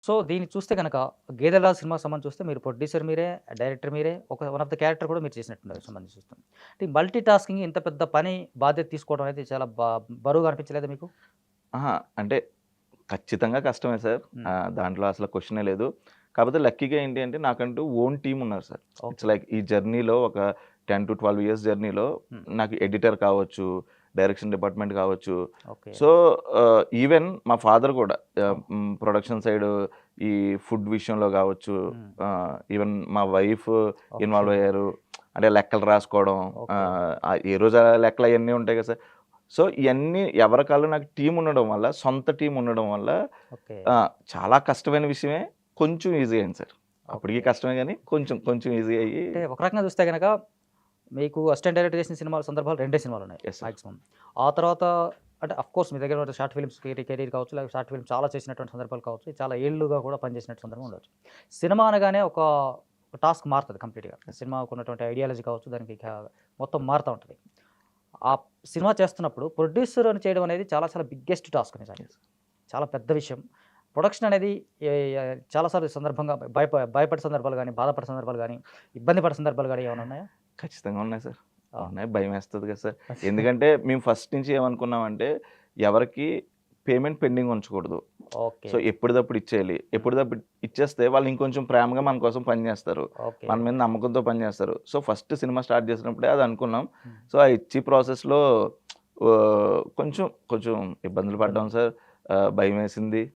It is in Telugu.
సో, దీన్ని చూస్తే గనక 'గేదెల' సినిమాకి సంబంధించి చూస్తే మీరు ప్రొడ్యూసర్ మీరే, డైరెక్టర్ మీరే, వన్ ఆఫ్ ద క్యారెక్టర్ కూడా మీరు చేసినట్టున్నారు సంబంధించి చూస్తే. అంటే మల్టీ టాస్కింగ్ ఇంత పెద్ద పని బాధ్యత తీసుకోవడం అనేది చాలా బరువుగా అనిపించలేదా మీకు? అహా! అంటే ఖచ్చితంగా కష్టమే సార్. హ్మ్. దాంట్లో అసలు క్వెషనే లేదు. కాకపోతే లక్కీగా ఏంటి అంటే నాకంటూ ఓన్ టీమ్ ఉన్నారు సార్. It's okay. లైక్ ఈ జర్నీలో ఒక 10-12 ఇయర్స్ జర్నీలో హ్మ్. నాకు ఎడిటర్ కావచ్చు, డైరెక్షన్ డిపార్ట్‌మెంట్ కావచ్చు. ఓకే. సో, ఈవెన్ మా ఫాదర్ కూడా ఓహ్! ప్రొడక్షన్ సైడ్ ఈ ఫుడ్ విషయంలో కావచ్చు, హ్మ్. ఈవెన్ మా వైఫ్ ఓకే. ఇన్వాల్వ్ అయ్యారు. అంటే లెక్కలు రాసుకోవడం, ఓకే. ఏ రోజు ఆ లెక్కలు అయన్నీ ఉంటాయి కదా సార్. సో, ఇయన్నీ ఎవరికాళ్ళు నాకు టీమ్ ఉండడం వల్ల, సొంత టీమ్ ఉండడం వల్ల ఓకే. చాలా కష్టమైన విషయమే. కొంచెం ఈజీ అయింది సార్. అప్పటికి ఓకే. కష్టమే గానీ కొంచెం, కొంచెం ఈజీ అయ్యి అంటే ఒక రకంగా చూస్తే గనక మీకు అసిస్టెంట్ డైరెక్టర్ చేసిన సినిమాల సందర్భాలు 2 సినిమాలున్నాయి యెస్ సార్. మాక్సిమం. ఆ తర్వాత అంటే ఆఫ్‌కోర్స్ మీ దగ్గర ఉన్న షార్ట్ ఫిల్మ్స్ కెరీర్ కావచ్చు, లేకపోతే షార్ట్ ఫిల్మ్ చాలా చేసినటువంటి సందర్భాలు కావచ్చు, చాలా ఏళ్లుగా కూడా పనిచేసినటువంటి సందర్భం ఉండొచ్చు. సినిమా అనగానే ఒక టాస్క్ మారుతది కంప్లీట్‌గా. సినిమాకున్నటువంటి ఐడియాలజీ కావచ్చు, దానికి మొత్తం మారుతా ఉంటది. ఆ సినిమా చేస్తున్నప్పుడు ప్రొడ్యూసర్ అని చేయడం అనేది చాలా చాలా బిగ్గెస్ట్ టాస్క్ నిజంగా. యెస్. చాలా పెద్ద విషయం. ప్రొడక్షన్ అనేది ఎ య చాలా సార్లు సందర్భంగా భయపడే సందర్భాలు గాని, బాధపడే సందర్భాలు గాని, ఇబ్బంది పడే సందర్భాలు గాని ఏమైనా ఉన్నాయా? ఖచ్చితంగా ఉన్నాయి సార్. ఆ! ఉన్నాయి. భయమేస్తది కదా సార్. ఎందుకంటే మేము ఫస్ట్ నుంచి ఏమనుకున్నామంటే ఎవరికీ పేమెంట్ పెండింగ్ ఉంచకూడదు. ఓకే. సో, ఎప్పటిదప్పుడు ఇచ్చేయాలి. హ్మ్. ఎప్పటిదప్పుడు ఇచ్చేస్తే వాళ్ళు ఇంకొంచెం ప్రేమగా మన కోసం పని చేస్తారు. ఓకే. మన మీద నమ్మకంతో పని చేస్తారు. సో, ఫస్ట్ సినిమా స్టార్ట్ చేసినప్పుడే అది అనుకున్నాం. హ్మ్. సో, ఆ ఇచ్చి ప్రాసెస్‌లో కొంచెం, కొంచెం ఇబ్బందులు ఇబ్బంది. పడ్డాం సార్. భయమేసింది.